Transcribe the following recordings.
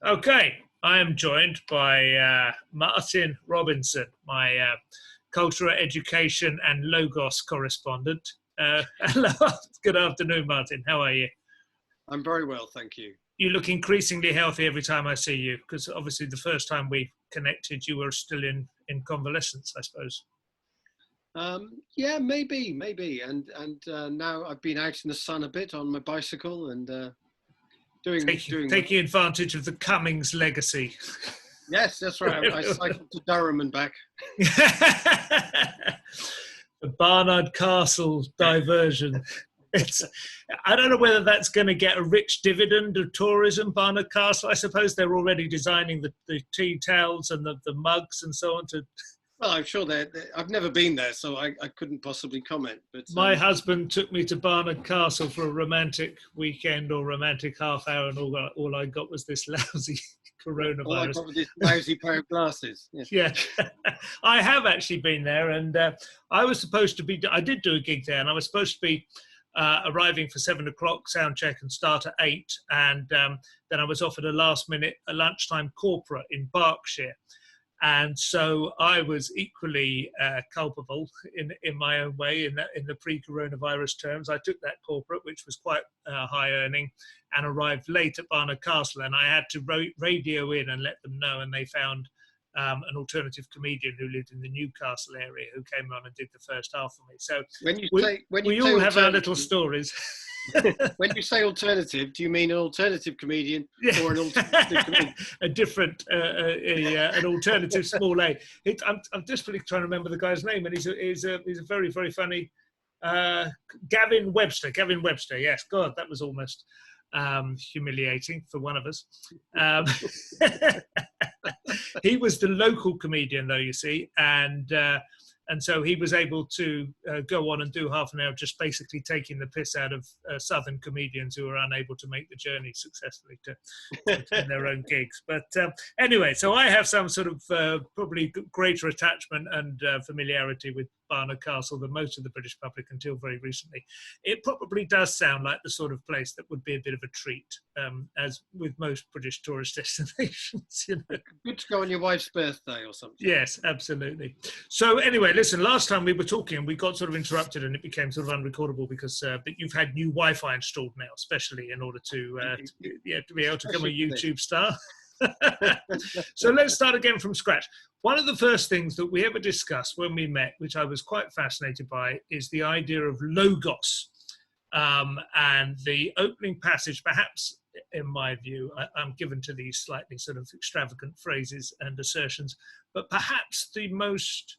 Okay, I am joined by Martin Robinson, my cultural education and Logos correspondent. Hello, good afternoon, Martin. How are you? I'm very well, thank you. You look increasingly healthy every time I see you, because obviously the first time we connected, you were still in convalescence, I suppose. Yeah, maybe, and now I've been out in the sun a bit on my bicycle and taking advantage of the Cummings legacy. Yes, that's right. I cycled to Durham and back. The Barnard Castle diversion. I don't know whether that's going to get a rich dividend of tourism, Barnard Castle. I suppose they're already designing the tea towels and the mugs and so on. Well, I'm sure I've never been there, so I couldn't possibly comment. But my husband took me to Barnard Castle for a romantic weekend or romantic half hour, and all I got was this lousy coronavirus. All I got was this lousy pair of glasses. Yeah, I have actually been there, and I was supposed to be. I did do a gig there, and I was supposed to be arriving for 7 o'clock, sound check, and start at 8, and then I was offered a last-minute lunchtime corporate in Berkshire. And so I was equally culpable in my own way in the pre-coronavirus terms. I took that corporate, which was quite high earning, and arrived late at Barnard Castle. And I had to radio in and let them know. And they found an alternative comedian who lived in the Newcastle area who came on and did the first half for me. So we all have our little stories. When you say alternative, do you mean an alternative comedian or an alternative comedian? A different, an alternative small A. I'm desperately trying to remember the guy's name, and he's a very, very funny Gavin Webster. Gavin Webster, yes. God, that was almost humiliating for one of us. He was the local comedian, though, you see, and so he was able to go on and do half an hour just basically taking the piss out of southern comedians who were unable to make the journey successfully to their own gigs. But anyway, so I have some sort of probably greater attachment and familiarity with Barnard Castle than most of the British public until very recently. It probably does sound like the sort of place that would be a bit of a treat, as with most British tourist destinations. You know? Good to go on your wife's birthday or something. Yes, absolutely. So anyway, listen, last time we were talking, we got sort of interrupted and it became sort of unrecordable because but you've had new Wi-Fi installed now, especially in order to be able to become a YouTube star. So let's start again from scratch. One of the first things that we ever discussed when we met, which I was quite fascinated by, is the idea of logos. And the opening passage, perhaps in my view, I'm given to these slightly sort of extravagant phrases and assertions, but perhaps the most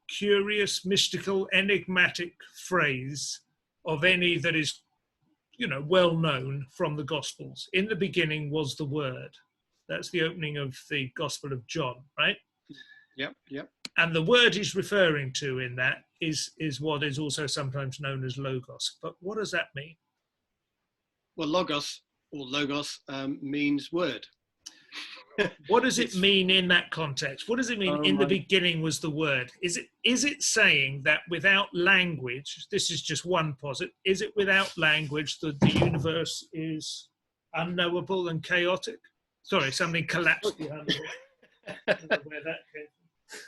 curious, mystical, enigmatic phrase of any that is, well known from the Gospels. In the beginning was the Word. That's the opening of the Gospel of John, right? Yep. And the word he's referring to in that is what is also sometimes known as logos. But what does that mean? Well, logos means word. What does it mean in that context? What does it mean in the beginning was the word? Is it saying that without language, this is just one posit, is it without language that the universe is unknowable and chaotic? Sorry, something collapsed behind me. I don't know where that came from.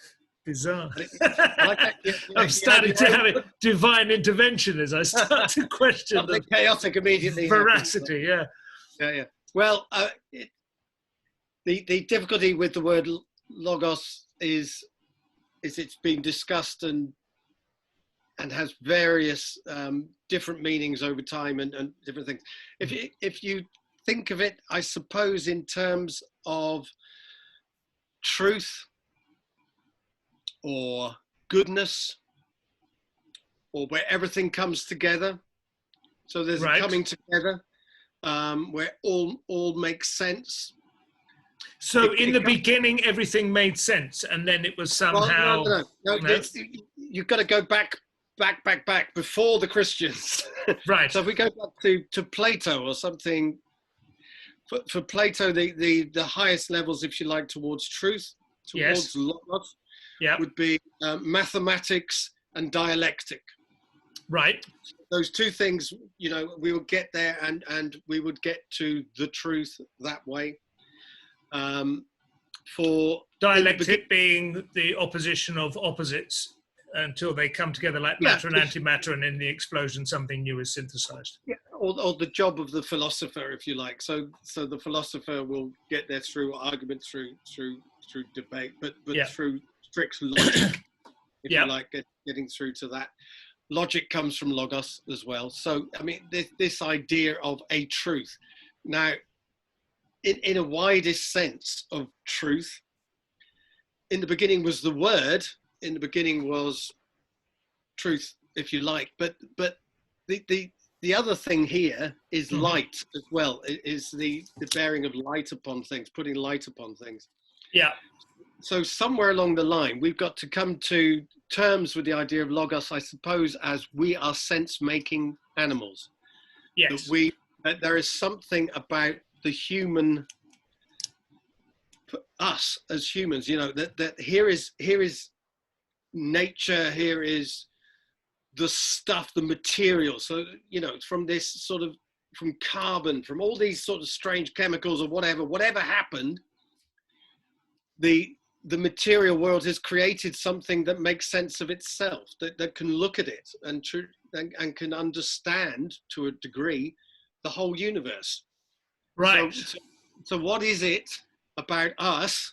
Bizarre. I'm starting to have a divine intervention as I start to question the chaotic immediately veracity. Yeah. Well, the difficulty with the word logos is it's been discussed and has various different meanings over time and different things. If you think of it, I suppose, in terms of truth or goodness, or where everything comes together. So there's a coming together where all makes sense. So in the beginning, everything made sense, and then it was somehow... Well, no. You've got to go back before the Christians. Right. So if we go back to Plato or something, for Plato, the highest levels, if you like, towards truth, towards logos, would be mathematics and dialectic. Right. those two things, we would get there, and we would get to the truth that way. For dialectic being the opposition of opposites until they come together, like matter and antimatter, and in the explosion something new is synthesized. Yeah, or the job of the philosopher, if you like. So the philosopher will get there through argument, through debate, but through strict logic, if you like, getting through to that. Logic comes from logos as well. So I mean, this idea of a truth. Now, in a widest sense of truth, in the beginning was the word. In the beginning was truth, if you like. But the other thing here is light as well. It is the bearing of light upon things, putting light upon things. Yeah. So somewhere along the line, we've got to come to terms with the idea of logos, I suppose, as we are sense-making animals. Yes. That there is something about the human, us as humans, that here is nature, here is the stuff, the material. So, from this sort of, from carbon, from all these sort of strange chemicals or whatever happened, the material world has created something that makes sense of itself, that can look at it and can understand to a degree the whole universe. Right. So what is it about us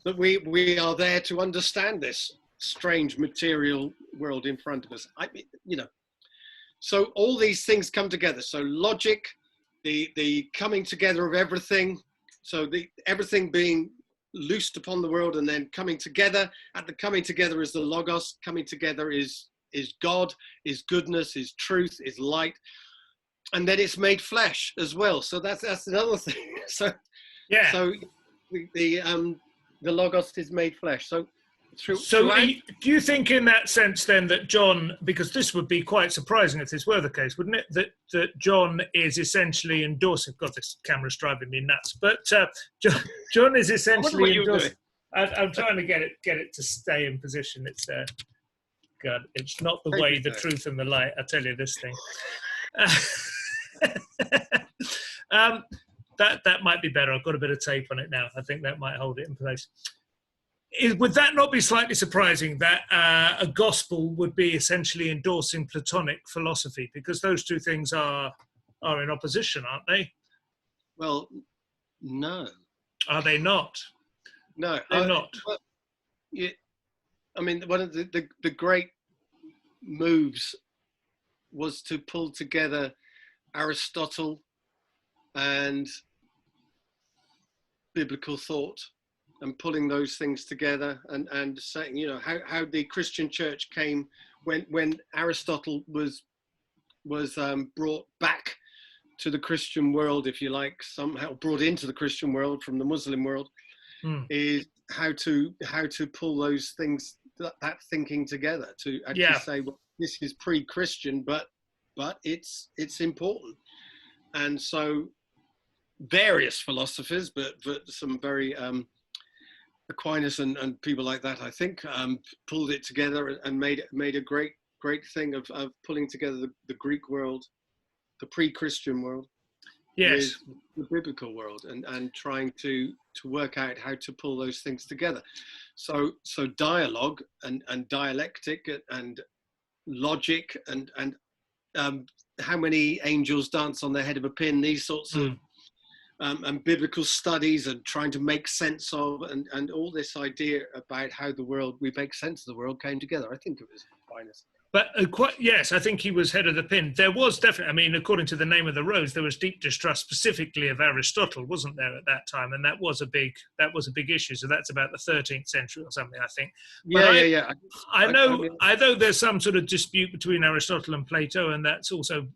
that we are there to understand this strange material world in front of us? So all these things come together. So logic, the coming together of everything. So everything being loosed upon the world and then coming together. At the coming together is the logos. Coming together is God, is goodness, is truth, is light. And then it's made flesh as well. So that's another thing. So the logos is made flesh. So do you think in that sense then that John, because this would be quite surprising if this were the case, wouldn't it, that John is essentially endorsing, God, this camera's driving me nuts, but John is essentially endorsing, I'm trying to get it to stay in position. It's God, it's not the way, the truth and the light, I tell you this thing. That might be better. I've got a bit of tape on it now. I think that might hold it in place. Would that not be slightly surprising that a gospel would be essentially endorsing Platonic philosophy? Because those two things are in opposition, aren't they? Well, no. Are they not? No, they're not. Well, I mean, one of the great moves was to pull together Aristotle and biblical thought, and pulling those things together and saying, how the Christian church came when Aristotle was brought back to the Christian world, if you like, somehow brought into the Christian world from the Muslim world, is how to pull those things, that thinking together to actually say, well, this is pre-Christian, but it's important. And so various philosophers, but some very Aquinas and people like that, I think, pulled it together and made a great thing of pulling together the Greek world, the pre-Christian world, with the biblical world, and trying to work out how to pull those things together. So dialogue and dialectic and logic and how many angels dance on the head of a pin, these sorts of and biblical studies and trying to make sense of and all this idea about how we make sense of the world came together. I think it was Aquinas. But yes, I think he was head of the pin. There was definitely, I mean, according to the Name of the Rose, there was deep distrust specifically of Aristotle, wasn't there, at that time? And that was a big issue. So that's about the 13th century or something, I think. But I know there's some sort of dispute between Aristotle and Plato, and that's also,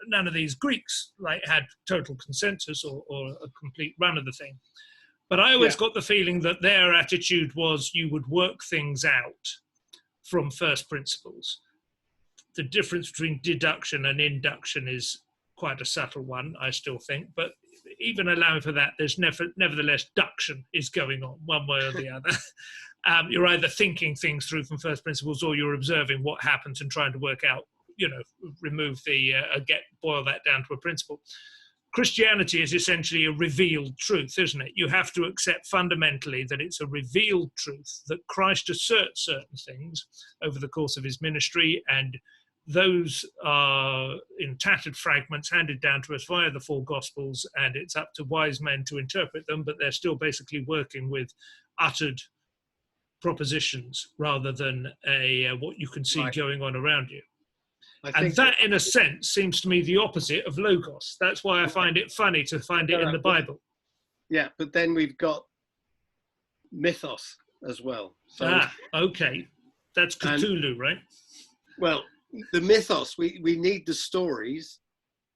none of these Greeks had total consensus or a complete run of the thing. But I always got the feeling that their attitude was you would work things out from first principles. The difference between deduction and induction is quite a subtle one, I still think, but even allowing for that, there's nevertheless duction is going on one way or the other. You're either thinking things through from first principles or you're observing what happens and trying to work out remove boil that down to a principle. Christianity is essentially a revealed truth, isn't it? You have to accept fundamentally that it's a revealed truth, that Christ asserts certain things over the course of his ministry, and those are in tattered fragments handed down to us via the four Gospels, and it's up to wise men to interpret them, but they're still basically working with uttered propositions rather than what you can see going on around you. And that, in a sense, seems to me the opposite of logos. That's why I find it funny to find it in the Bible. Yeah, but then we've got mythos as well. So, okay. That's Cthulhu, right? Well, the mythos, we need the stories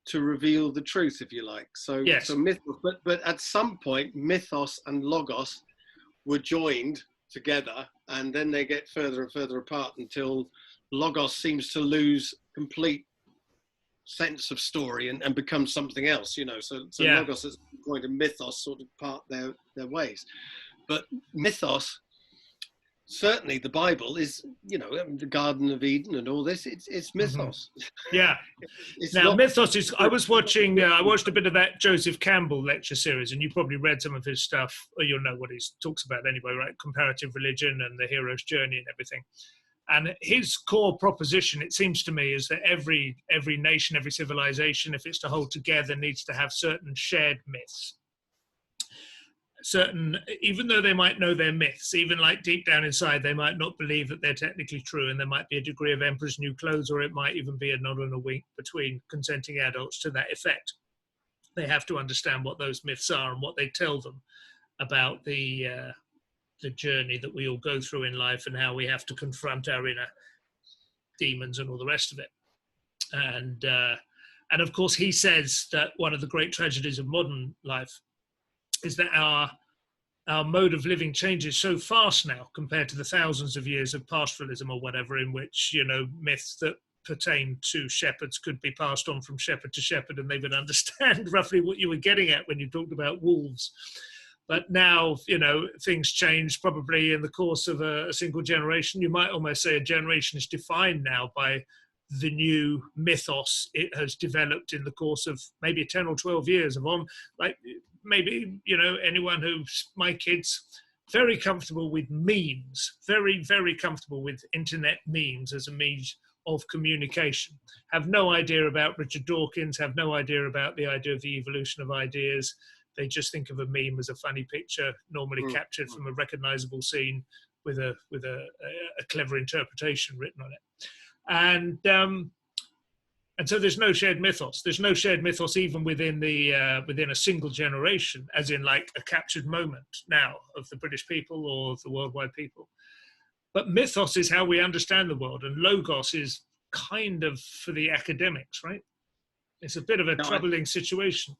to reveal the truth, if you like. So, yes. So mythos, but at some point, mythos and logos were joined together, and then they get further and further apart until logos seems to lose complete sense of story and become something else, so logos at some point and mythos sort of part their ways. But mythos, certainly the Bible is, the Garden of Eden and all this, it's mythos. Yeah. Now, mythos is, I watched a bit of that Joseph Campbell lecture series, and you probably read some of his stuff, or you'll know what he talks about anyway, right? Comparative religion and the hero's journey and everything. And his core proposition, it seems to me, is that every nation, every civilization, if it's to hold together, needs to have certain shared myths. Even though they might know their myths, even like deep down inside, they might not believe that they're technically true, and there might be a degree of emperor's new clothes, or it might even be a nod and a wink between consenting adults to that effect. They have to understand what those myths are and what they tell them about the journey that we all go through in life, and how we have to confront our inner demons and all the rest of it. And of course, he says that one of the great tragedies of modern life is that our mode of living changes so fast now compared to the thousands of years of pastoralism or whatever, in which, myths that pertain to shepherds could be passed on from shepherd to shepherd, and they would understand roughly what you were getting at when you talked about wolves. But now, things change probably in the course of a single generation. You might almost say a generation is defined now by the new mythos it has developed in the course of maybe 10 or 12 years of maybe, anyone who's my kids, very comfortable with memes, very, very comfortable with internet memes as a means of communication, have no idea about Richard Dawkins, have no idea about the idea of the evolution of ideas. They just think of a meme as a funny picture, normally captured from a recognizable scene with a clever interpretation written on it. And so there's no shared mythos. There's no shared mythos even within a single generation, as in like a captured moment now of the British people or the worldwide people. But mythos is how we understand the world, and logos is kind of for the academics, right? It's a bit of a troubling situation.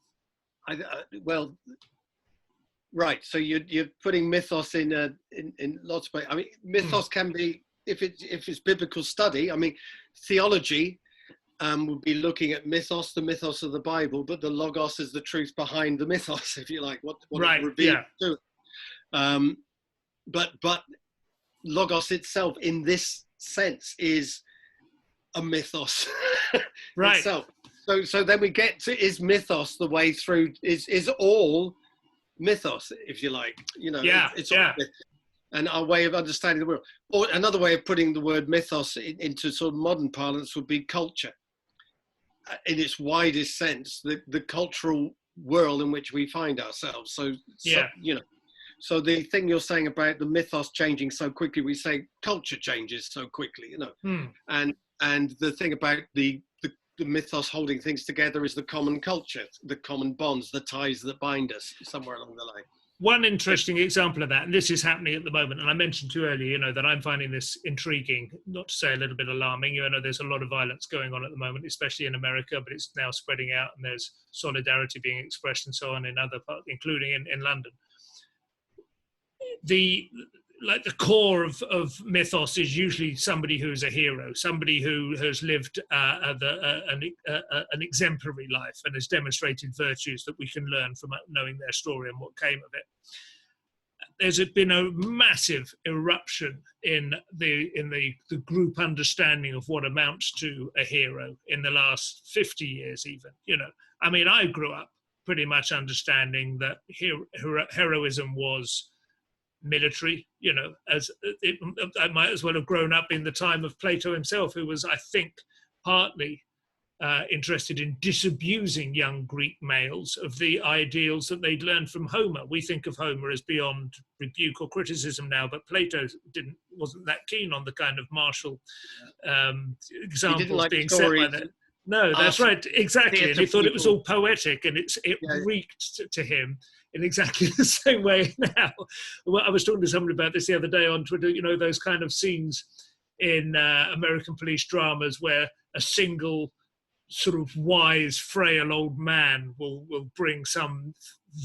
Right. So you're putting mythos in lots of ways. I mean, mythos can be, if it's biblical study. I mean, theology would be looking at mythos, the mythos of the Bible, but the logos is the truth behind the mythos, if you like, what right, it reveals to it. But logos itself, in this sense, is a mythos right. itself. So then we get to, is mythos the way through, is all mythos, if you like, it's all myth, and our way of understanding the world. Or another way of putting the word mythos into sort of modern parlance would be culture, in its widest sense, the cultural world in which we find ourselves. So the thing you're saying about the mythos changing so quickly, we say culture changes so quickly, and the thing about the mythos holding things together is the common culture, the common bonds, the ties that bind us somewhere along the line. One interesting example of that, and this is happening at the moment, and I mentioned to you earlier, that I'm finding this intriguing, not to say a little bit alarming. There's a lot of violence going on at the moment, especially in America, but it's now spreading out, and there's solidarity being expressed and so on in other parts, including in London. The core of mythos is usually somebody who's a hero, somebody who has lived an exemplary life and has demonstrated virtues that we can learn from knowing their story and what came of it. there's been a massive eruption in the group understanding of what amounts to a hero in the last 50 years even. I mean, I grew up pretty much understanding that heroism was military. As I might as well have grown up in the time of Plato himself, who was, I think, partly interested in disabusing young Greek males of the ideals that they'd learned from Homer. We think of Homer as beyond rebuke or criticism now, but Plato wasn't that keen on the kind of martial examples being set by that. No, that's right, exactly. And he thought it was all poetic, and it reeked to him in exactly the same way now. Well, I was talking to somebody about this the other day on Twitter, those kind of scenes in American police dramas where a single sort of wise, frail old man will bring some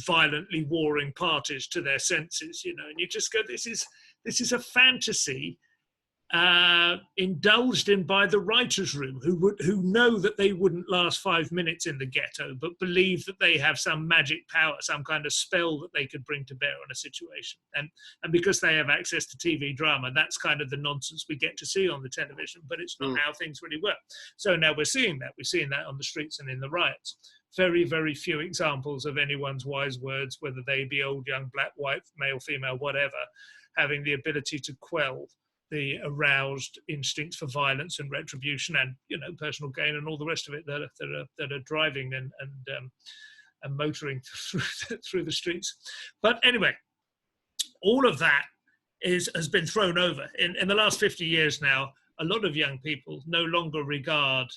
violently warring parties to their senses, and you just go, this is a fantasy indulged in by the writers' room, who know that they wouldn't last 5 minutes in the ghetto, but believe that they have some magic power, some kind of spell that they could bring to bear on a situation. And because they have access to TV drama, that's kind of the nonsense we get to see on the television, but it's not how things really work. So now we're seeing that. We're seeing that on the streets and in the riots. Very, very few examples of anyone's wise words, whether they be old, young, black, white, male, female, whatever, having the ability to quell the aroused instincts for violence and retribution and personal gain and all the rest of it that are driving and motoring through the streets. But anyway, all of that has been thrown over in the last 50 years now. A lot of young people no longer regard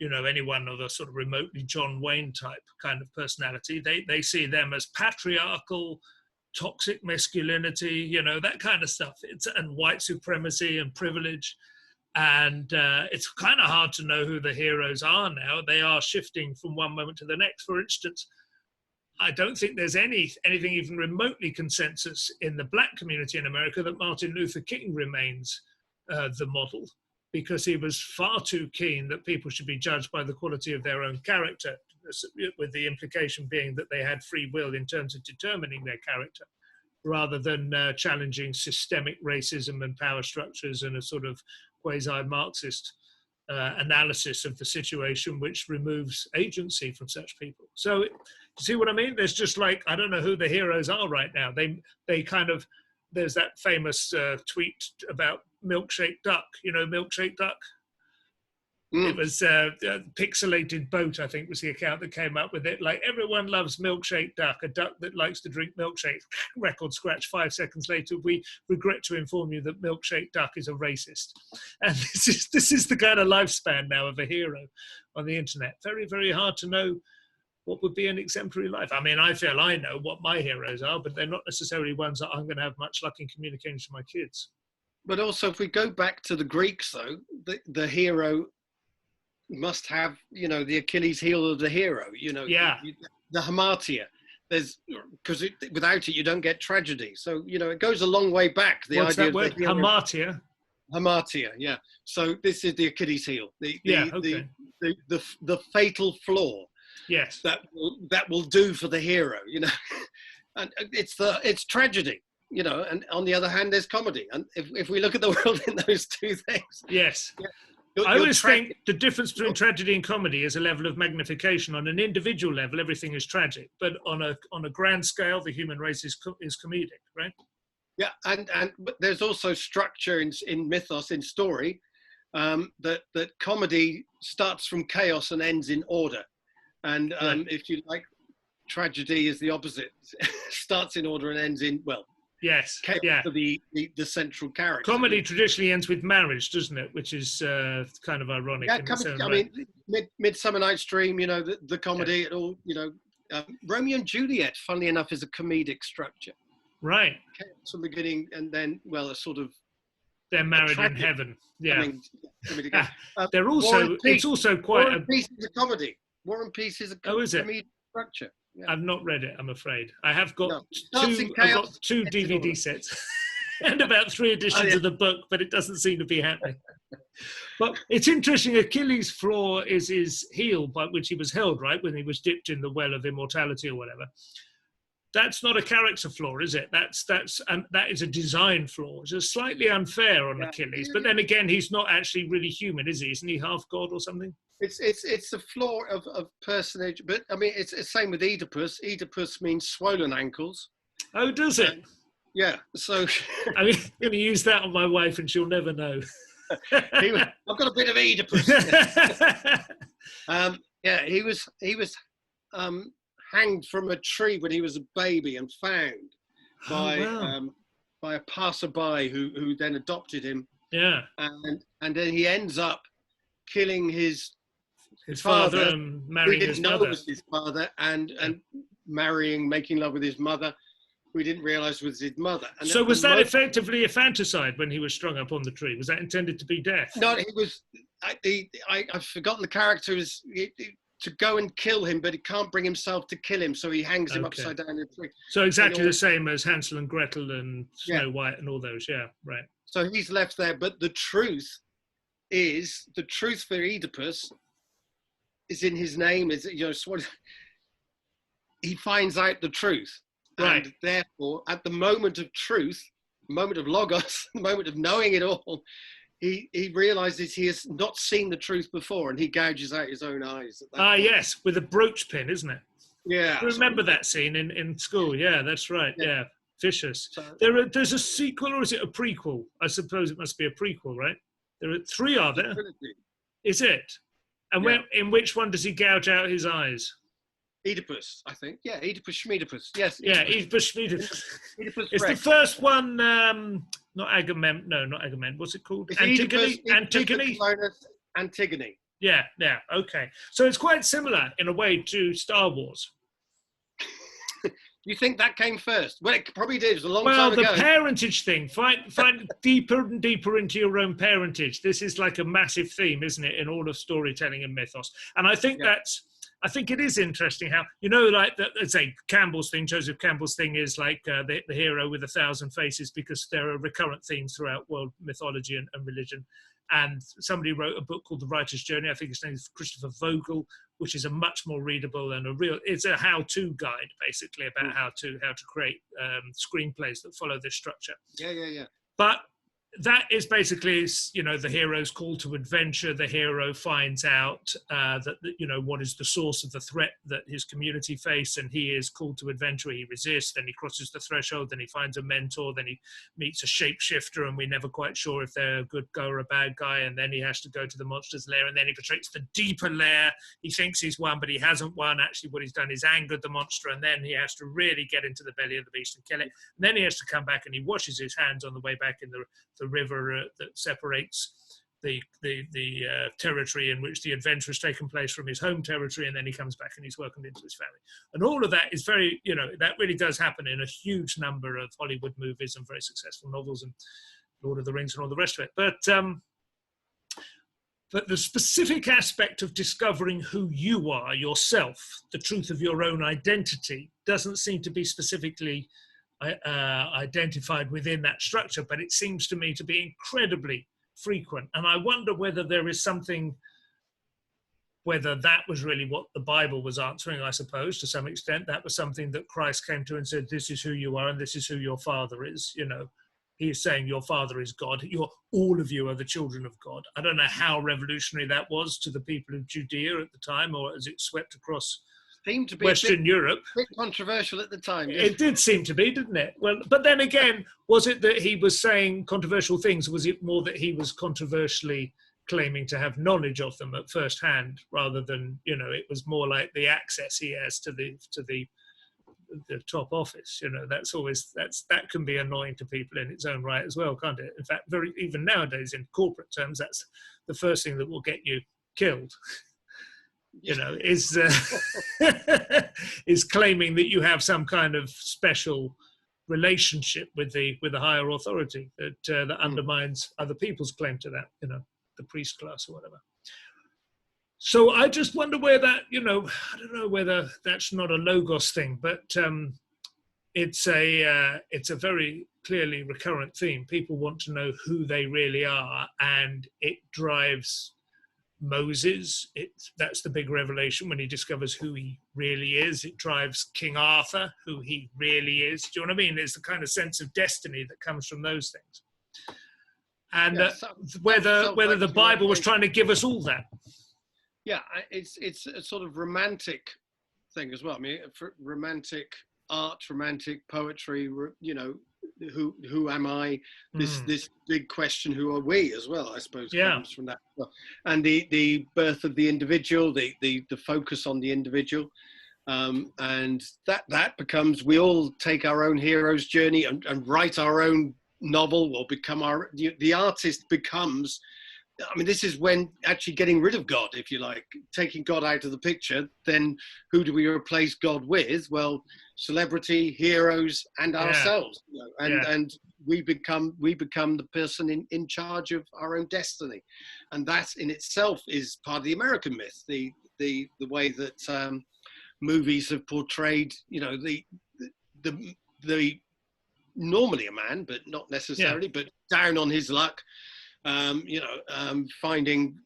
anyone of a sort of remotely John Wayne type kind of personality. They see them as patriarchal, toxic masculinity, that kind of stuff. And white supremacy and privilege. And it's kind of hard to know who the heroes are now. They are shifting from one moment to the next. For instance, I don't think there's anything even remotely consensus in the black community in America that Martin Luther King remains the model, because he was far too keen that people should be judged by the quality of their own character, with the implication being that they had free will in terms of determining their character, rather than challenging systemic racism and power structures and a sort of quasi-Marxist analysis of the situation, which removes agency from such people. So, you see what I mean? There's just I don't know who the heroes are right now. They kind of, there's that famous tweet about Milkshake Duck, Milkshake Duck? It was a Pixelated Boat, I think, was the account that came up with it. Like, everyone loves Milkshake Duck, a duck that likes to drink milkshake. Record scratch, 5 seconds later, we regret to inform you that Milkshake Duck is a racist. And this is the kind of lifespan now of a hero on the internet. Very, very hard to know what would be an exemplary life. I mean, I feel I know what my heroes are, but they're not necessarily ones that I'm going to have much luck in communicating to my kids. But also, if we go back to the Greeks, though, the hero must have, the Achilles heel of the hero, the hamartia. Because without it, you don't get tragedy. So, it goes a long way back. What's that word? Hamartia? Hamartia, yeah. So this is the Achilles heel, the fatal flaw. Yes. That will do for the hero, and it's tragedy. And on the other hand, there's comedy. And if we look at the world in those two things. Yes. I always think the difference between tragedy and comedy is a level of magnification. On an individual level, everything is tragic. But on a grand scale, the human race is comedic, right? Yeah, but there's also structure in mythos, in story, that comedy starts from chaos and ends in order. And if you like, tragedy is the opposite. Starts in order and ends in, yes, chaos for the central character. Comedy traditionally ends with marriage, doesn't it? Which is kind of ironic. Midsummer Night's Dream, the comedy, it all, Romeo and Juliet, funnily enough, is a comedic structure. Right. Chaos from the beginning, and then, a sort of... They're married in heaven. Yeah. They're also, it's also quite... War and Peace is a comedy. War and Peace is a comedic structure. Yeah. I've not read it, I'm afraid. I have got two DVD sets and about 3 editions of the book, but it doesn't seem to be happening. But it's interesting, Achilles' flaw is his heel by which he was held, right, when he was dipped in the well of immortality or whatever. That's not a character flaw, is it? That is a design flaw. It's slightly unfair on Achilles, but then again, he's not actually really human, is he? Isn't he half god or something? It's a flaw of personage, but I mean it's the same with Oedipus. Oedipus means swollen ankles. Oh, does it? Yeah. So I'm going to use that on my wife, and she'll never know. I've got a bit of Oedipus. Yeah, he was hanged from a tree when he was a baby and found by a passerby who then adopted him. Yeah. And then he ends up killing his father and marrying his mother. It was his father, and making love with his mother, who he didn't realize was his mother. And so was that effectively a fanticide when he was strung up on the tree? Was that intended to be death? No, he was. I've forgotten the character is to go and kill him, but he can't bring himself to kill him, so he hangs him upside down in a tree. So exactly the same as Hansel and Gretel and Snow White and all those. Yeah, right. So he's left there, but the truth for Oedipus is in his name. Is he finds out the truth, right? And therefore, at the moment of truth, the moment of logos, the moment of knowing it all, he realizes he has not seen the truth before, and he gouges out his own eyes. Yes, with a brooch pin, isn't it? Yeah. I remember that scene in school. Yeah, that's right. Yeah. Vicious. So, there's a sequel, or is it a prequel? I suppose it must be a prequel, right? There are 3, are there? Is it? And in which one does he gouge out his eyes? Oedipus, I think. Yeah, Oedipus Schmiedipus. Yes. Yeah, Oedipus Schmiedipus. It's the first one, not Agamemnon. No, not Agamemnon. What's it called? Antigone? Antigone. Yeah, okay. So it's quite similar in a way to Star Wars. You think that came first? Well, it probably did. It was a long time ago. Well, the parentage thing. Find deeper and deeper into your own parentage. This is like a massive theme, isn't it, in all of storytelling and mythos? And I think I think it is interesting how, like, let's say Campbell's thing, Joseph Campbell's thing is like the hero with 1,000 faces, because there are recurrent themes throughout world mythology and religion. And somebody wrote a book called The Writer's Journey. I think his name is Christopher Vogel, which is a much more readable and it's a how-to guide, basically, about how to create screenplays that follow this structure. Yeah. But that is basically, the hero's call to adventure. The hero finds out that, what is the source of the threat that his community face, and he is called to adventure. He resists, then he crosses the threshold, then he finds a mentor, then he meets a shapeshifter, and we're never quite sure if they're a good guy or a bad guy, and then he has to go to the monster's lair, and then he penetrates the deeper lair. He thinks he's won, but he hasn't won. Actually, what he's done is angered the monster, and then he has to really get into the belly of the beast and kill it. And then he has to come back, and he washes his hands on the way back in the river that separates the territory in which the adventure has taken place from his home territory, and then he comes back and he's welcomed into his family. And all of that is very, that really does happen in a huge number of Hollywood movies and very successful novels and Lord of the Rings and all the rest of it. But the specific aspect of discovering who you are yourself, the truth of your own identity, doesn't seem to be specifically identified within that structure, but it seems to me to be incredibly frequent. And I wonder whether there is something, whether that was really what the Bible was answering, I suppose, to some extent. That was something that Christ came to and said, this is who you are and this is who your father is. He is saying your father is God. All of you are the children of God. I don't know how revolutionary that was to the people of Judea at the time, or as it swept across seemed to be Western Europe. A bit controversial at the time. It did seem to be, didn't it? Well, but then again, was it that he was saying controversial things? Or was it more that he was controversially claiming to have knowledge of them at first hand, rather than, it was more like the access he has to the top office? That can be annoying to people in its own right as well, can't it? In fact, even nowadays in corporate terms, that's the first thing that will get you killed. Is claiming that you have some kind of special relationship with the higher authority that undermines other people's claim to that, the priest class or whatever. So I just wonder where that, I don't know whether that's not a logos thing, but it's a very clearly recurrent theme. People want to know who they really are, and it drives Moses. That's the big revelation when he discovers who he really is. It drives King Arthur, who he really is. Do you know what I mean? There's the kind of sense of destiny that comes from those things. And whether the Bible was trying to give us all that. Yeah, it's a sort of romantic thing as well. I mean, for romantic art, romantic poetry, you know, who am I? This big question, who are we, as well, I suppose, comes from that. And the birth of the individual, the focus on the individual, and that becomes, we all take our own hero's journey and write our own novel, or become the artist becomes. I mean, this is when actually getting rid of God, if you like, taking God out of the picture. Then who do we replace God with? Well, celebrity, heroes, and ourselves. You know, and we become the person in charge of our own destiny, and that in itself is part of the American myth. The way that movies have portrayed, you know, the normally a man, but not necessarily, but down on his luck. You know, finding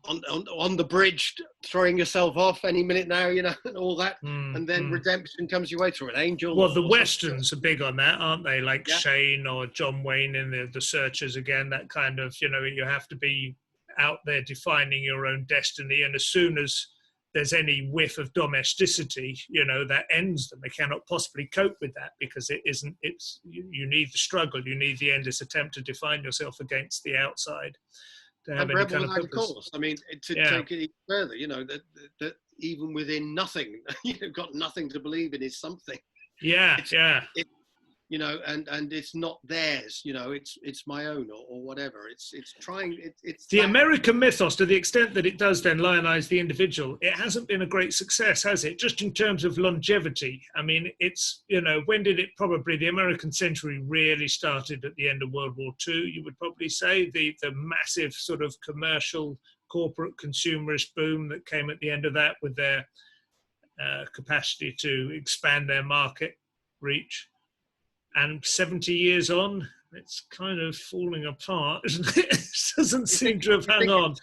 on the bridge, throwing yourself off any minute now, you know, and all that, and then redemption comes your way through an angel. Well, the westerns are big on that, aren't they? Like Shane or John Wayne in the Searchers, again, that kind of, you know, you have to be out there defining your own destiny, and as soon as there's any whiff of domesticity, you know, that ends them. They cannot possibly cope with that, because you need the struggle, you need the endless attempt to define yourself against the outside. To have any kind of purpose. Course. I mean, to take it even further, you know, that even within nothing, you've got nothing to believe in is something. You know, and it's not theirs, you know, it's my own, or whatever. It's trying, it's the American mythos, to the extent that it does then lionize the individual, it hasn't been a great success, has it? Just in terms of longevity. I mean, it's, you know, when did it probably, the American century really started at the end of World War II, you would probably say, the massive sort of commercial, corporate, consumerist boom that came at the end of that, with their capacity to expand their market reach. And 70 years on, it's kind of falling apart, isn't it? It doesn't seem to have hung on.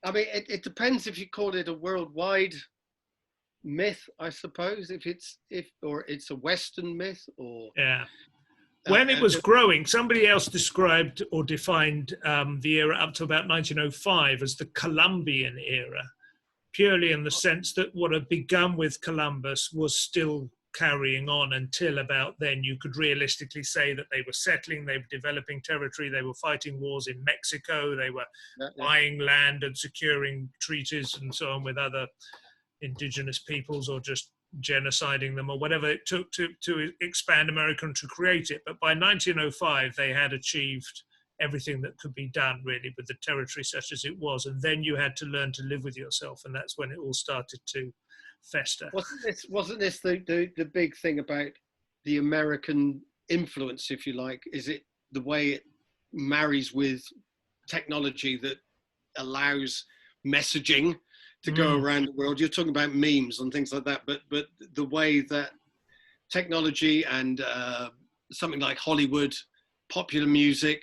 I mean, it depends if you call it a worldwide myth, I suppose, if it's a Western myth, or... Yeah. When it was growing, somebody else described or defined the era up to about 1905 as the Columbian era, purely in the sense that what had begun with Columbus was still carrying on until about then. You could realistically say that they were settling, they were developing territory, they were fighting wars in Mexico, they were buying land and securing treaties and so on with other indigenous peoples, or just genociding them, or whatever it took to expand America and to create it. But by 1905, they had achieved everything that could be done, really, with the territory such as it was. And then you had to learn to live with yourself, and that's when it all started to fester. Wasn't this the big thing about the American influence, if you like? Is it the way it marries with technology that allows messaging to go around the world? You're talking about memes and things like that, but the way that technology and something like Hollywood, popular music,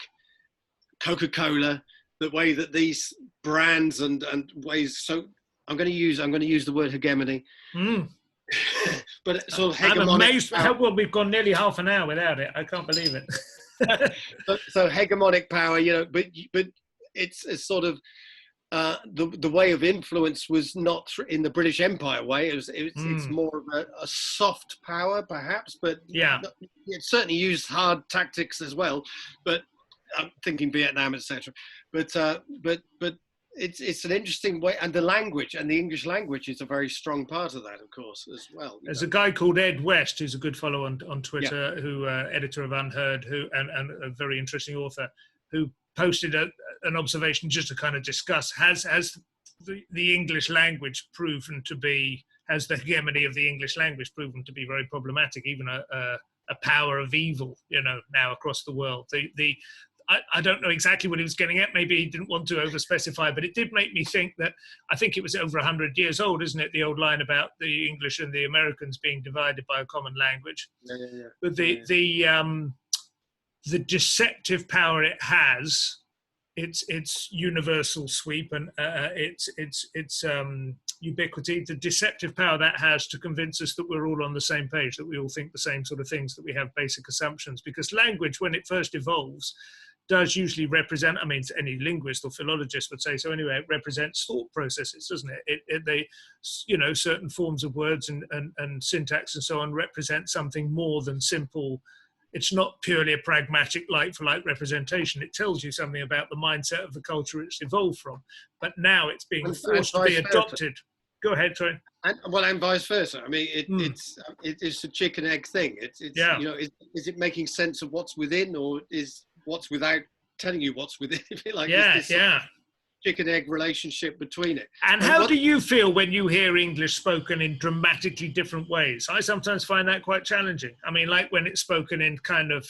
Coca-Cola, the way that these brands and ways, so I'm going to use the word hegemony. But sort of hegemonic. I'm amazed how well we've gone nearly half an hour without it. I can't believe it. so hegemonic power, you know, but it's sort of the way of influence was not in the British Empire way. It's more of a soft power, perhaps, but it certainly used hard tactics as well. But I'm thinking Vietnam, etc. But it's an interesting way, and the language, and the English language is a very strong part of that, of course, as well. There's a guy called Ed West, who's a good follow on Twitter, who editor of Unheard, and a very interesting author, who posted an observation just to kind of discuss, has the English language proven to be, has the hegemony of the English language proven to be very problematic, even a power of evil, you know, now across the world. I don't know exactly what he was getting at. Maybe he didn't want to overspecify, but it did make me think that, I think it was over 100 years old, isn't it? The old line about the English and the Americans being divided by a common language. But the deceptive power it has its universal sweep and its ubiquity, the deceptive power that has to convince us that we're all on the same page, that we all think the same sort of things, that we have basic assumptions. Because language, when it first evolves, does usually represent, I mean, any linguist or philologist would say so anyway, it represents thought processes, doesn't it? They, you know, certain forms of words and syntax and so on represent something more than simple. It's not purely a pragmatic like-for-like representation. It tells you something about the mindset of the culture it's evolved from. But now it's being forced to be adopted. Go ahead, sorry. And vice versa. I mean, it's a chicken egg thing. It's yeah. You know, is it making sense of what's within, or is what's without telling you what's within? Like, yeah. Chicken egg relationship between it. And how do you feel when you hear English spoken in dramatically different ways? I sometimes find that quite challenging. I mean, like when it's spoken in kind of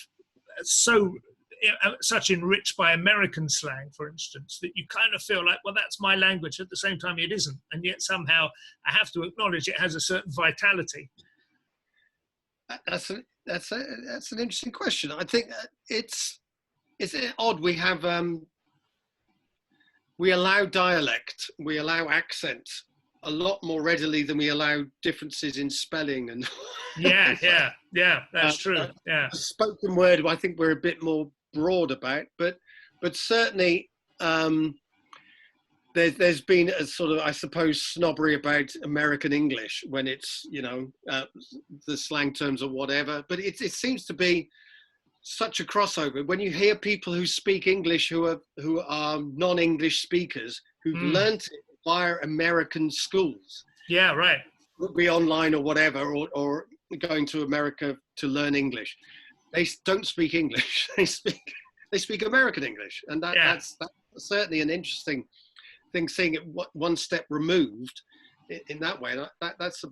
such enriched by American slang, for instance, that you kind of feel like, well, that's my language. At the same time, it isn't. And yet somehow I have to acknowledge it has a certain vitality. That's an interesting question. I think it's odd. We have we allow dialect, we allow accent a lot more readily than we allow differences in spelling and yeah, that's true. Yeah, spoken word, I think we're a bit more broad about, but certainly there's been a sort of, I suppose, snobbery about American English when it's, you know, the slang terms or whatever. But it seems to be such a crossover when you hear people who speak English who are non-English speakers who've learned it via American schools. Yeah, right. Be online or whatever, or going to America to learn English. They don't speak English. They speak American English, and that's certainly an interesting thing. Seeing it one step removed in that way. That's.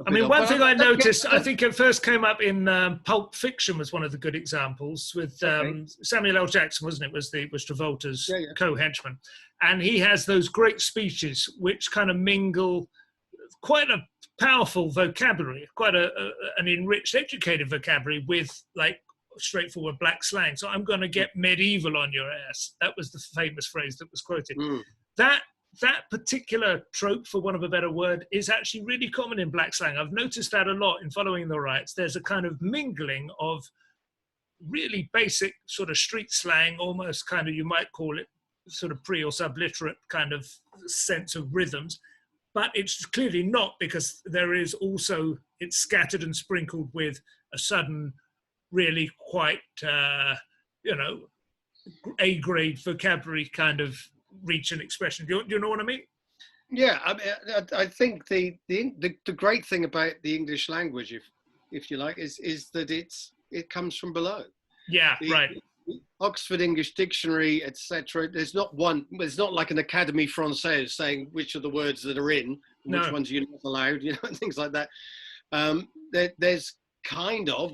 I mean, one thing I noticed, I think it first came up in Pulp Fiction was one of the good examples with Samuel L. Jackson, wasn't it? Was Travolta's co-henchman. And he has those great speeches which kind of mingle quite a powerful vocabulary, quite an enriched, educated vocabulary with like straightforward black slang. So I'm going to get medieval on your ass. That was the famous phrase that was quoted. That particular trope, for want of a better word, is actually really common in black slang. I've noticed that a lot in following the riots. There's a kind of mingling of really basic sort of street slang, almost kind of, you might call it sort of pre or subliterate kind of sense of rhythms. But it's clearly not, because there is also, it's scattered and sprinkled with a sudden, really quite, A-grade vocabulary kind of reach and expression. Do you know what I mean? Yeah, I think the great thing about the English language, if you like, is that it comes from below. Yeah, right. The Oxford English Dictionary, etc. There's not like an Académie Française saying which are the words that are in, and which ones you're not allowed, you know, things like that. There's kind of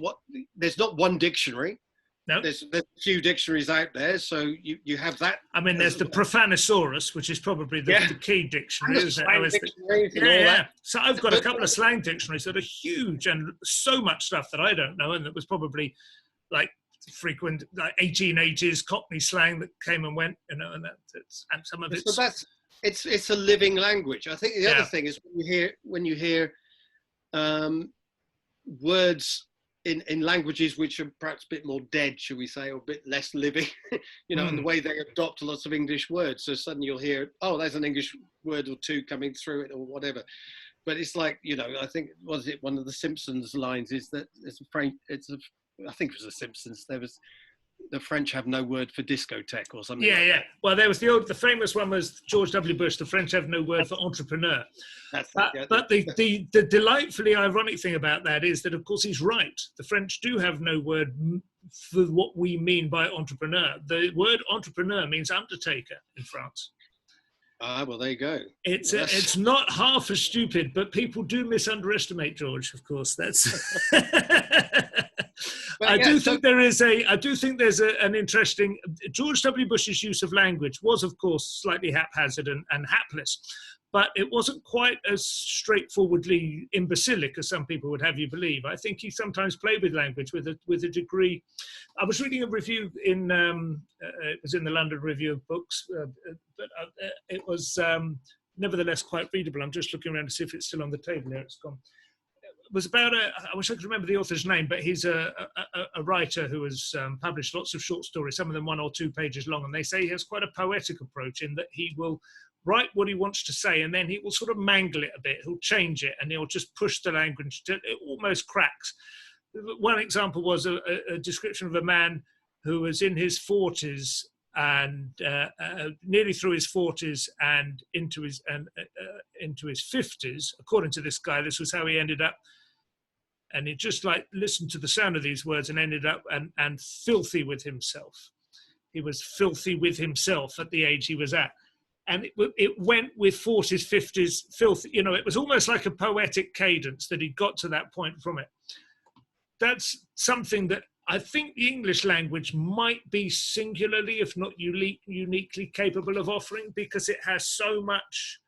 there's not one dictionary. No. There's a few dictionaries out there, so you have that. I mean, there's the Profanosaurus, which is probably the key dictionary, isn't it? Yeah. So I've got a couple of slang dictionaries that are huge and so much stuff that I don't know, and that was probably like frequent, like 1880s Cockney slang that came and went, you know, and some of it's. So it's a living language. I think the other thing is when you hear words in languages which are perhaps a bit more dead, shall we say, or a bit less living, you know, and the way they adopt lots of English words. So suddenly you'll hear, oh, there's an English word or two coming through it or whatever. But it's like, you know, I think, was it one of the Simpsons lines is that I think it was the Simpsons. The French have no word for discotheque or something. Yeah. Well, there was the famous one was George W. Bush. The French have no word for entrepreneur. But the delightfully ironic thing about that is that, of course, he's right. The French do have no word for what we mean by entrepreneur. The word entrepreneur means undertaker in France. Ah, well, there you go. It's not half as stupid, but people do misunderestimate George. Of course, that's. I do think there's an interesting. George W. Bush's use of language was, of course, slightly haphazard and hapless, but it wasn't quite as straightforwardly imbecilic as some people would have you believe. I think he sometimes played with language with a degree. I was reading a review in it was in the London Review of Books, but it was nevertheless quite readable. I'm just looking around to see if it's still on the table. There, it's gone. It was about I wish I could remember the author's name, but he's a writer who has published lots of short stories, some of them 1 or 2 pages long, and they say he has quite a poetic approach in that he will write what he wants to say, and then he will sort of mangle it a bit. He'll change it, and he'll just push the language till it almost cracks. One example was a description of a man who was in his 40s and nearly through his 40s and into his 50s. According to this guy, this was how he ended up. And he just like listened to the sound of these words and ended up and filthy with himself. He was filthy with himself at the age he was at. And it went with 40s, 50s, filth. You know, it was almost like a poetic cadence that he got to that point from it. That's something that I think the English language might be singularly, if not uniquely capable of offering, because it has so much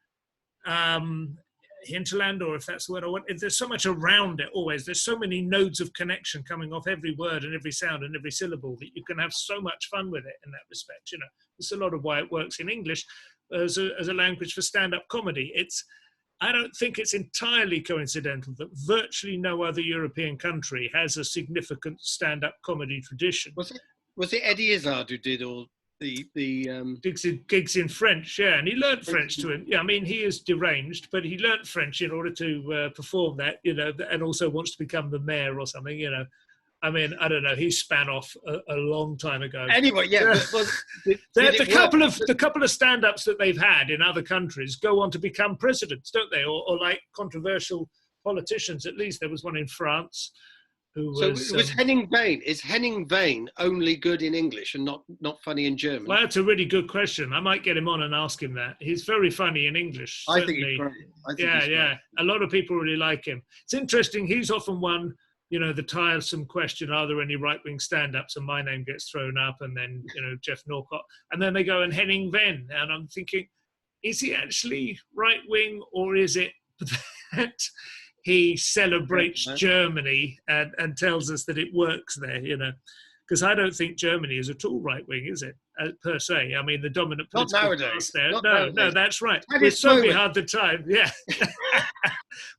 hinterland, or if that's the word I want. There's so much around it always. There's so many nodes of connection coming off every word and every sound and every syllable that you can have so much fun with it in that respect. You know, it's a lot of why it works in English as a language for stand-up comedy. I don't think it's entirely coincidental that virtually no other European country has a significant stand-up comedy tradition. Was it Eddie Izzard who did all the gigs in French? Yeah, and he learned French to him. Yeah, I mean, he is deranged, but he learned French in order to perform that, you know, and also wants to become the mayor or something, you know. I mean, I don't know. He span off a long time ago. Anyway, yeah. The couple of stand-ups that they've had in other countries go on to become presidents, don't they? Or like controversial politicians. At least there was one in France who was. So it was Henning Wehn. Is Henning Wehn only good in English and not funny in German? Well, that's a really good question. I might get him on and ask him that. He's very funny in English. I think he's great. Yeah. A lot of people really like him. It's interesting. He's often won, you know, the tiresome question, are there any right-wing stand-ups? And my name gets thrown up, and then, you know, Jeff Norcott. And then they go and Henning Wehn. And I'm thinking, is he actually right-wing, or is it that he celebrates Germany and tells us that it works there, you know? Because I don't think Germany is at all right-wing, is it, per se? I mean, the dominant political class there. No, that's right. With Sophie had the time, yeah.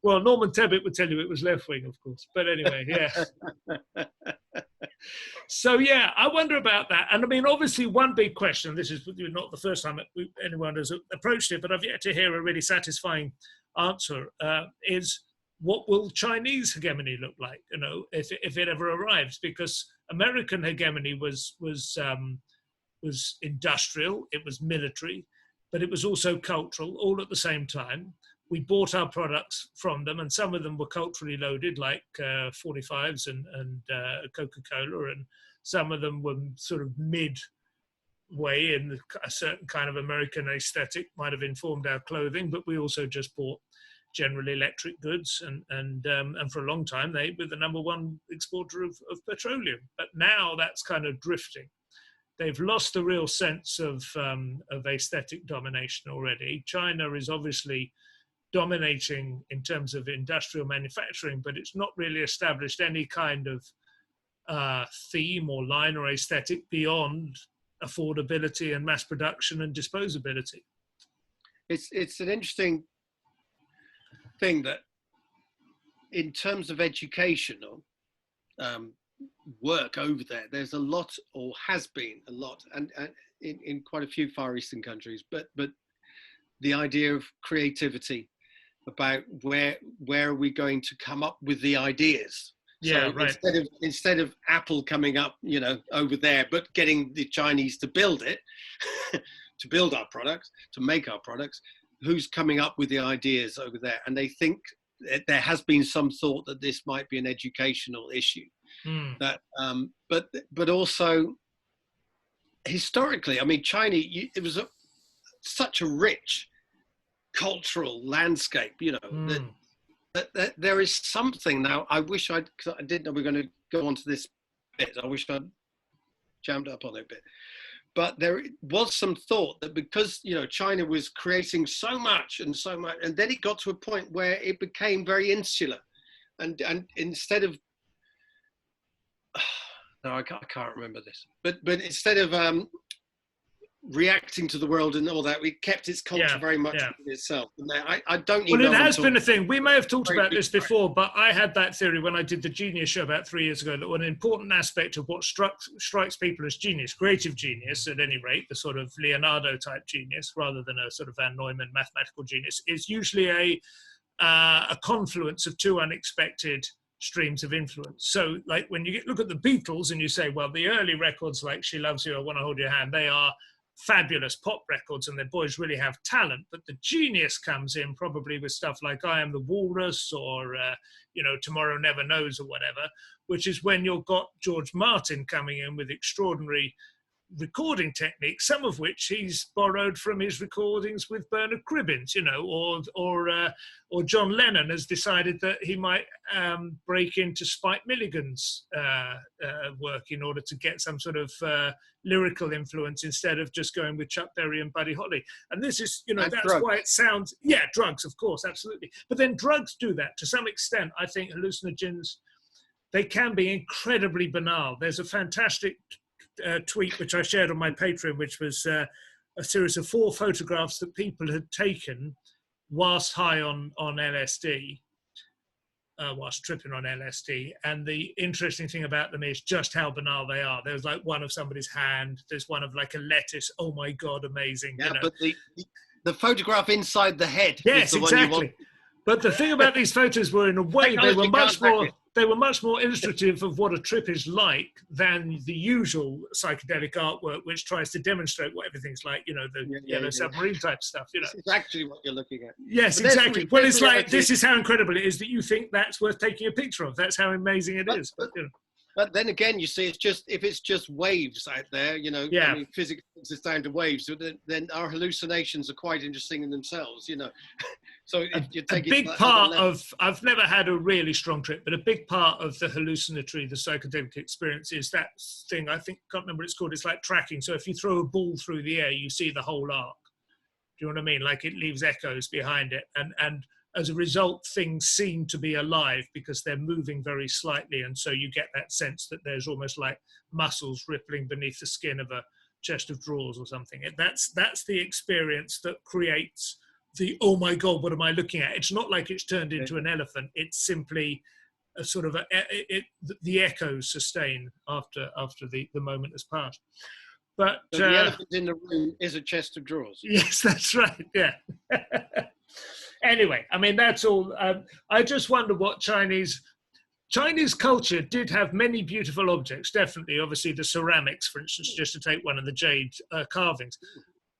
Well, Norman Tebbit would tell you it was left-wing, of course. But anyway, yeah. So, yeah, I wonder about that. And I mean, obviously, one big question, this is not the first time anyone has approached it, but I've yet to hear a really satisfying answer, is what will Chinese hegemony look like, you know, if it ever arrives? Because American hegemony was industrial, it was military, but it was also cultural, all at the same time. We bought our products from them, and some of them were culturally loaded, like 45s and Coca-Cola, and some of them were sort of midway in a certain kind of American aesthetic, might have informed our clothing, but we also just bought General Electric goods, and for a long time they were the number one exporter of petroleum. But now that's kind of drifting. They've lost the real sense of aesthetic domination already. China is obviously dominating in terms of industrial manufacturing, but it's not really established any kind of theme or line or aesthetic beyond affordability and mass production and disposability. It's an interesting thing that in terms of educational work over there, there's a lot, or has been a lot, and in quite a few Far Eastern countries, but the idea of creativity, about where are we going to come up with the ideas. Yeah, so right. Instead of Apple coming up, you know, over there, but getting the Chinese to build it, to build our products, to make our products, who's coming up with the ideas over there? And they think there has been some thought that this might be an educational issue. That, but also historically, I mean, China, it was such a rich cultural landscape, you know, that there is something now. I wish I didn't know we were going to go on to this bit. I wish I'd jammed up on it a bit. but there was some thought that because, you know, China was creating so much, and then it got to a point where it became very insular, and instead of no, I can't remember this, but instead of reacting to the world and all that, we kept its culture very much within itself. And I don't even know. Well, it has been a thing. We may have talked about this before, but I had that theory when I did the Genius show about 3 years ago, that an important aspect of what strikes people as genius, creative genius at any rate, the sort of Leonardo type genius, rather than a sort of Van Neumann mathematical genius, is usually a confluence of two unexpected streams of influence. So like when you look at the Beatles and you say, well, the early records like She Loves You, I Want to Hold Your Hand, they are fabulous pop records and the boys really have talent, but the genius comes in probably with stuff like I Am the Walrus or you know, Tomorrow Never Knows or whatever, which is when you've got George Martin coming in with extraordinary recording techniques, some of which he's borrowed from his recordings with Bernard Cribbins, you know, or John Lennon has decided that he might break into Spike Milligan's work in order to get some sort of lyrical influence instead of just going with Chuck Berry and Buddy Holly. And this is, you know, that's drugs. Why it sounds, drugs, of course, absolutely. But then drugs do that to some extent. I think hallucinogens, they can be incredibly banal. There's a fantastic tweet which I shared on my Patreon, which was a series of 4 photographs that people had taken whilst high on LSD, whilst tripping on LSD. And the interesting thing about them is just how banal they are. There's like one of somebody's hand, there's one of like a lettuce. Oh my God, amazing. Yeah, you know? But the photograph inside the head. Yes, the exactly. One you want. But the thing about these photos were, in a way, they were much more illustrative of what a trip is like than the usual psychedelic artwork, which tries to demonstrate what everything's like, you know, the yellow submarine type stuff, you know. This is actually what you're looking at. Yes, exactly. Well, it's like, this is how incredible it is that you think that's worth taking a picture of. That's how amazing it is. But, you know. But then again, you see, if it's just waves out there, you know, I mean, physics is down to waves, so then our hallucinations are quite interesting in themselves, you know. So if you take a big part of, I've never had a really strong trip, but a big part of the hallucinatory, the psychedelic experience is that thing, I think, can't remember what it's called, it's like tracking. So if you throw a ball through the air, you see the whole arc. Do you know what I mean? Like it leaves echoes behind it. And as a result, things seem to be alive because they're moving very slightly. And so you get that sense that there's almost like muscles rippling beneath the skin of a chest of drawers or something. That's the experience that creates the, oh my God, what am I looking at? It's not like it's turned into an elephant. It's simply a sort of, the echoes sustain after the moment has passed. But so the elephant in the room is a chest of drawers. Yes, that's right, yeah. Anyway, I mean, that's all. I just wonder what Chinese culture did have many beautiful objects, definitely. Obviously, the ceramics, for instance, just to take one of the jade carvings.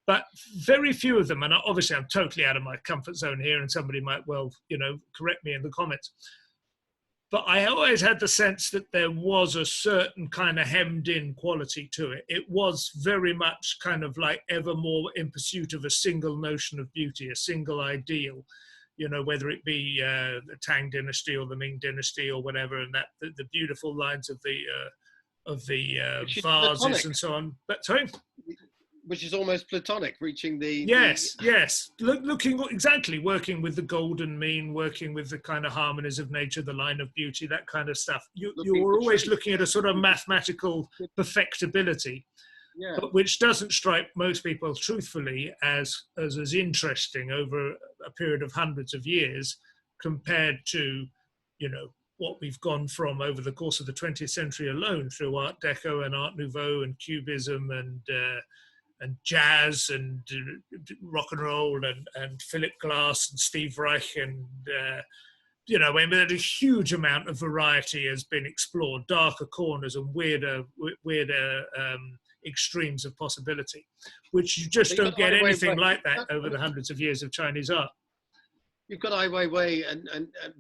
But very few of them, and obviously I'm totally out of my comfort zone here, and somebody might well, you know, correct me in the comments. But I always had the sense that there was a certain kind of hemmed-in quality to it. It was very much kind of like ever more in pursuit of a single notion of beauty, a single ideal, you know, whether it be the Tang dynasty or the Ming dynasty or whatever, and that the beautiful lines of the vases and so on. But sorry. Which is almost Platonic, reaching the... Yes. Looking exactly, working with the golden mean, working with the kind of harmonies of nature, the line of beauty, that kind of stuff. You're always looking at a sort of mathematical perfectibility, but which doesn't strike most people, truthfully, as interesting over a period of hundreds of years compared to, you know, what we've gone from over the course of the 20th century alone through Art Deco and Art Nouveau and Cubism and jazz and rock and roll and Philip Glass and Steve Reich and, you know, I mean, a huge amount of variety has been explored, darker corners and weirder extremes of possibility, which you just don't get anything like that over the hundreds of years of Chinese art. You've got Ai Weiwei,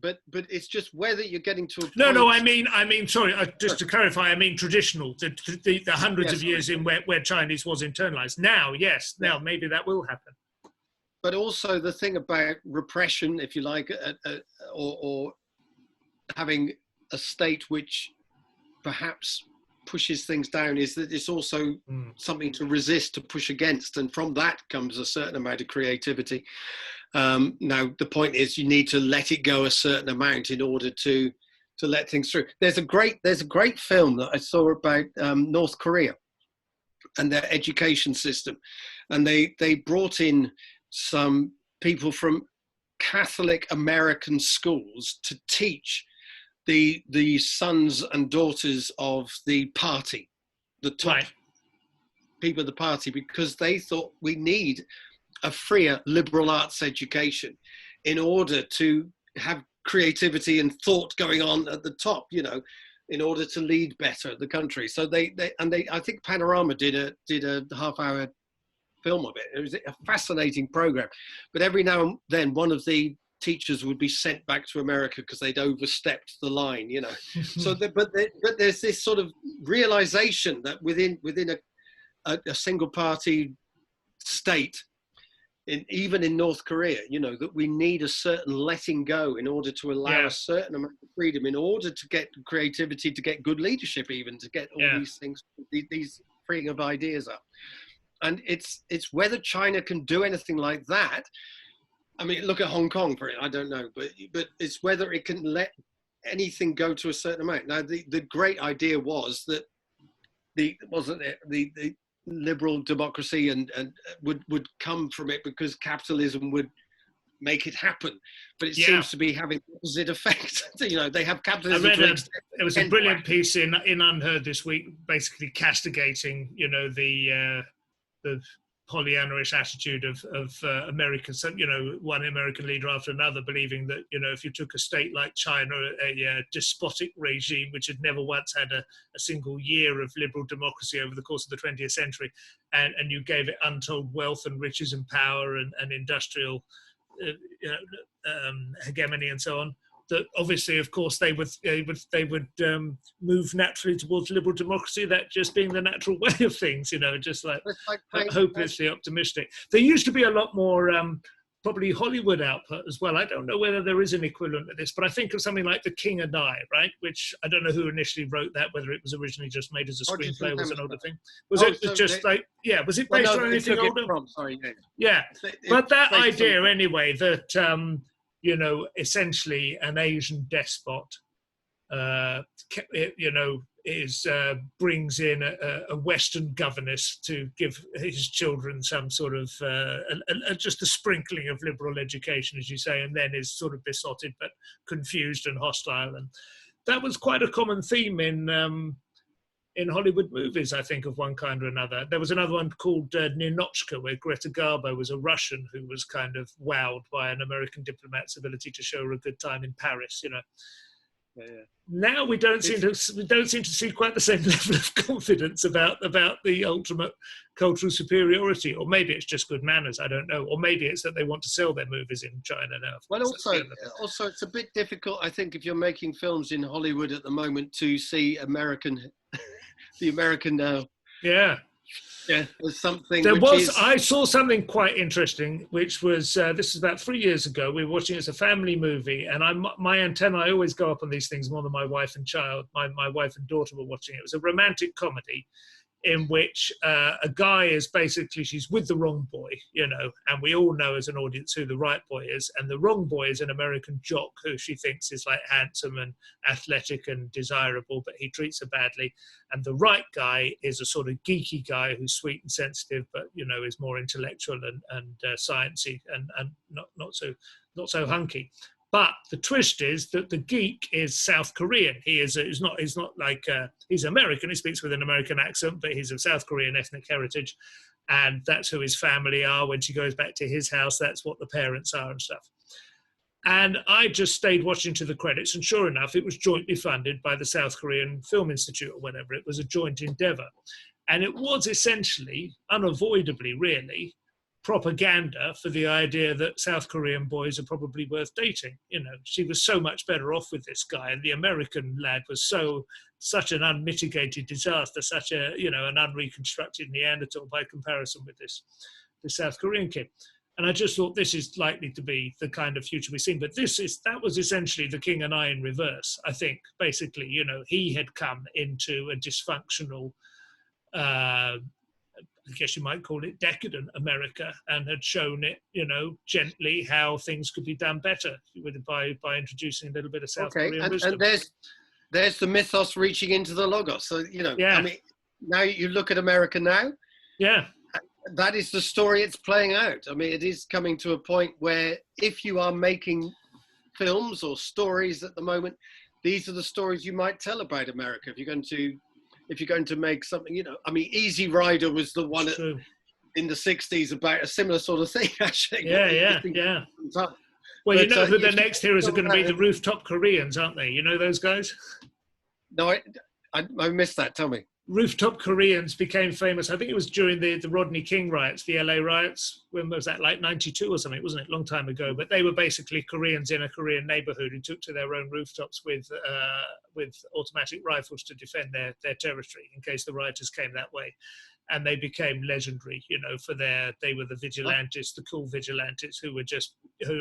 but it's just whether you're getting to a point... No, I mean, sorry, just to clarify, I mean traditional, the hundreds of years in where Chinese was internalized. Now, yes, now maybe that will happen. But also the thing about repression, if you like, or having a state which perhaps pushes things down is that it's also something to resist, to push against, and from that comes a certain amount of creativity. Now the point is, you need to let it go a certain amount in order to let things through. There's a great film that I saw about North Korea and their education system, and they brought in some people from Catholic American schools to teach the sons and daughters of the party, the top people of the party, because they thought we need a freer liberal arts education in order to have creativity and thought going on at the top, you know, in order to lead better the country. So they I think Panorama did a half-hour film of it. It was a fascinating program, but every now and then one of the teachers would be sent back to America because they'd overstepped the line, you know. So, but there's this sort of realization that within a single party state, even in North Korea, you know, that we need a certain letting go in order to allow a certain amount of freedom, in order to get creativity, to get good leadership, even to get all these things, these freeing of ideas up. And it's whether China can do anything like that. I mean, look at Hong Kong for it. I don't know, but it's whether it can let anything go to a certain amount. Now, the great idea was that the liberal democracy and would come from it because capitalism would make it happen, but it seems to be having the opposite effect. You know, they have capitalism. I read it was a brilliant piece in Unheard this week, basically castigating, you know, the Pollyanna-ish attitude of Americans, you know, one American leader after another, believing that, you know, if you took a state like China, a despotic regime which had never once had a single year of liberal democracy over the course of the 20th century, and you gave it untold wealth and riches and power and industrial hegemony and so on, that obviously, of course, they would move naturally towards liberal democracy, that just being the natural way of things, you know, just like hopelessly optimistic. There used to be a lot more probably Hollywood output as well. I don't know whether there is an equivalent to this, but I think of something like The King and I, right? Which I don't know who initially wrote that, whether it was originally just made as a screenplay, was an older thing. Was it just like, was it based on anything older? But that idea anyway, that, you know, essentially an Asian despot, you know, brings in a Western governess to give his children some sort of just a sprinkling of liberal education, as you say, and then is sort of besotted but confused and hostile. And that was quite a common theme in Hollywood movies, I think, of one kind or another. There was another one called Ninotchka, where Greta Garbo was a Russian who was kind of wowed by an American diplomat's ability to show her a good time in Paris, you know. Now we don't seem to see quite the same level of confidence about the ultimate cultural superiority, or maybe it's just good manners, I don't know, or maybe it's that they want to sell their movies in China now. Well, also it's a bit difficult, I think, if you're making films in Hollywood at the moment, to see the American there's something. I saw something quite interesting, which was this is about 3 years ago. We were watching it as a family movie, and my antennae always go up on these things more than my wife and child. My wife and daughter were watching it. It was a romantic comedy in which a guy is basically, she's with the wrong boy, you know, and we all know as an audience who the right boy is, and the wrong boy is an American jock who she thinks is like handsome and athletic and desirable, but he treats her badly. And the right guy is a sort of geeky guy who's sweet and sensitive, but, you know, is more intellectual and sciencey and not so hunky. But the twist is that the geek is South Korean. He's not like he's American. He speaks with an American accent, but he's of South Korean ethnic heritage, and that's who his family are. When she goes back to his house, that's what the parents are and stuff. And I just stayed watching to the credits, and sure enough, it was jointly funded by the South Korean Film Institute or whatever. It was a joint endeavor, and it was essentially, unavoidably, really, propaganda for the idea that South Korean boys are probably worth dating. You know, she was so much better off with this guy, and the American lad was such an unmitigated disaster, such a, you know, an unreconstructed Neanderthal by comparison with this South Korean kid. And I just thought this is likely to be the kind of future we've seen. But that was essentially The King and I in reverse, I think. Basically, you know, he had come into a dysfunctional, I guess you might call it decadent America, and had shown it, you know, gently how things could be done better by introducing a little bit of South Korean wisdom. And there's the mythos reaching into the logos. So, you know, I mean, now you look at America now. Yeah. That is the story it's playing out. I mean, it is coming to a point where if you are making films or stories at the moment, these are the stories you might tell about America. If you're going to make something, you know, I mean, Easy Rider was the one in the 60s about a similar sort of thing, actually. Yeah. Well, but, you know who the next heroes are going to be? The Rooftop Koreans, aren't they? You know those guys? No, I missed that. Tell me. Rooftop Koreans became famous. I think it was during the Rodney King riots, the LA riots. When was that? Like 92 or something, wasn't it? A long time ago. But they were basically Koreans in a Korean neighborhood who took to their own rooftops with automatic rifles to defend their territory in case the rioters came that way. And they became legendary, you know, they were the vigilantes, the cool vigilantes who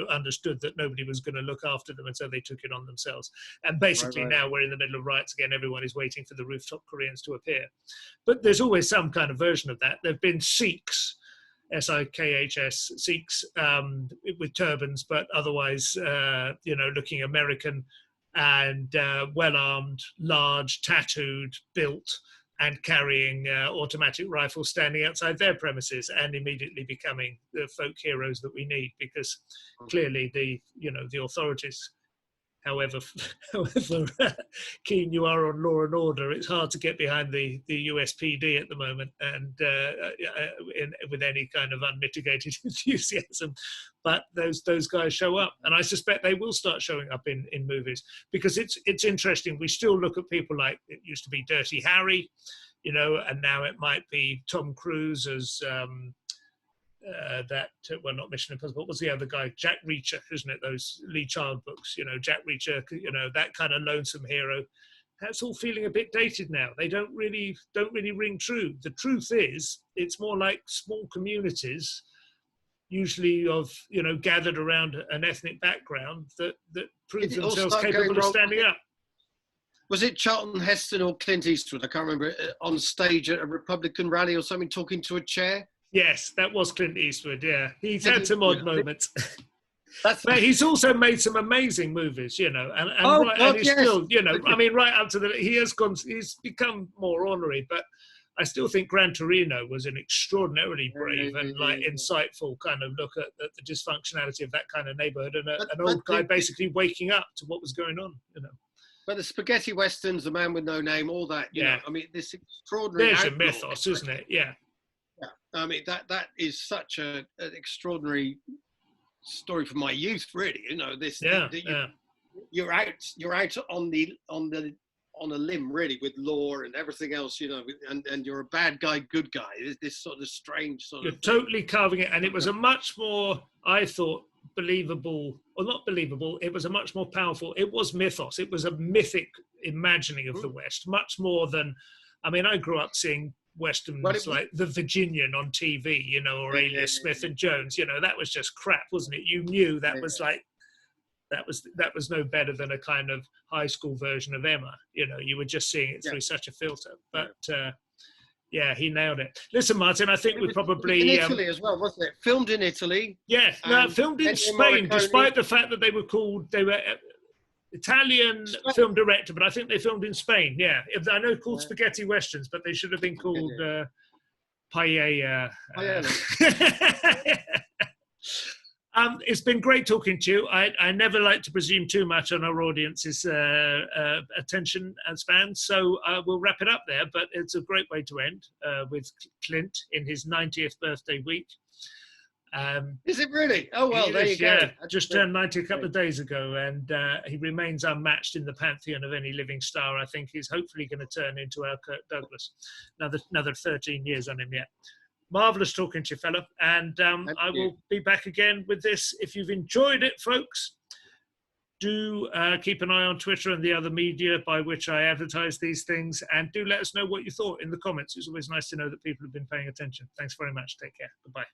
understood that nobody was going to look after them, and so they took it on themselves. And basically now we're in the middle of riots again. Everyone is waiting for the Rooftop Koreans to appear. But there's always some kind of version of that. There've been Sikhs, Sikhs, Sikhs with turbans, but otherwise, you know, looking American and well-armed, large, tattooed, built, and carrying automatic rifles standing outside their premises, and immediately becoming the folk heroes that we need, because clearly the authorities, however keen you are on law and order, it's hard to get behind the USPD at the moment, and with any kind of unmitigated enthusiasm. But those guys show up, and I suspect they will start showing up in movies, because it's interesting. We still look at people like, it used to be Dirty Harry, you know, and now it might be Tom Cruise as not Mission Impossible. What was the other guy? Jack Reacher, isn't it? Those Lee Child books, you know, Jack Reacher, you know, that kind of lonesome hero. That's all feeling a bit dated now. They don't really ring true. The truth is, it's more like small communities, usually of, you know, gathered around an ethnic background that prove themselves capable of standing up. Was it Charlton Heston or Clint Eastwood? I can't remember, on stage at a Republican rally or something, talking to a chair? Yes, that was Clint Eastwood, yeah. He's had some odd moments. But he's also made some amazing movies, you know, and he's still, you know, I mean, right up to he's become more honorary, but I still think Gran Torino was an extraordinarily brave and insightful kind of look at the dysfunctionality of that kind of neighborhood, and an old guy basically waking up to what was going on, you know. But the spaghetti westerns, The Man with No Name, all that, you know, I mean, this extraordinary. There's a mythos, isn't it? Yeah. Yeah. I mean, that is such an extraordinary story from my youth, really. You know, you're out on a limb, really, with law and everything else, you know, and you're a bad guy, good guy. This sort of strange sort of. You're totally carving it, and it was a much more, I thought, believable, or not believable, it was a much more powerful, it was mythos, it was a mythic imagining of the West, much more than, I mean, I grew up seeing westerns like The Virginian on TV, you know, or Alias Smith and Jones, you know, that was just crap, wasn't it? You knew that was like, that was no better than a kind of high school version of Emma, you know, you were just seeing it through such a filter. But yeah, he nailed it. Listen, Martin, I think we probably... In Italy as well, wasn't it? Filmed in Italy. Yeah, no, filmed in Spain, despite the fact that they were Italian film director, but I think they filmed in Spain, yeah. I know called spaghetti westerns, but they should have been called paella. It's been great talking to you. I never like to presume too much on our audience's attention and span, so we'll wrap it up there. But it's a great way to end with Clint in his 90th birthday week. Is it really? Oh, well, there you go. Yeah, just turned 90 a couple of days ago, and he remains unmatched in the pantheon of any living star. I think he's hopefully going to turn into our Kirk Douglas. Another 13 years on him yet. Marvellous talking to you, fella. And I will be back again with this. If you've enjoyed it, folks, do keep an eye on Twitter and the other media by which I advertise these things. And do let us know what you thought in the comments. It's always nice to know that people have been paying attention. Thanks very much. Take care. Goodbye.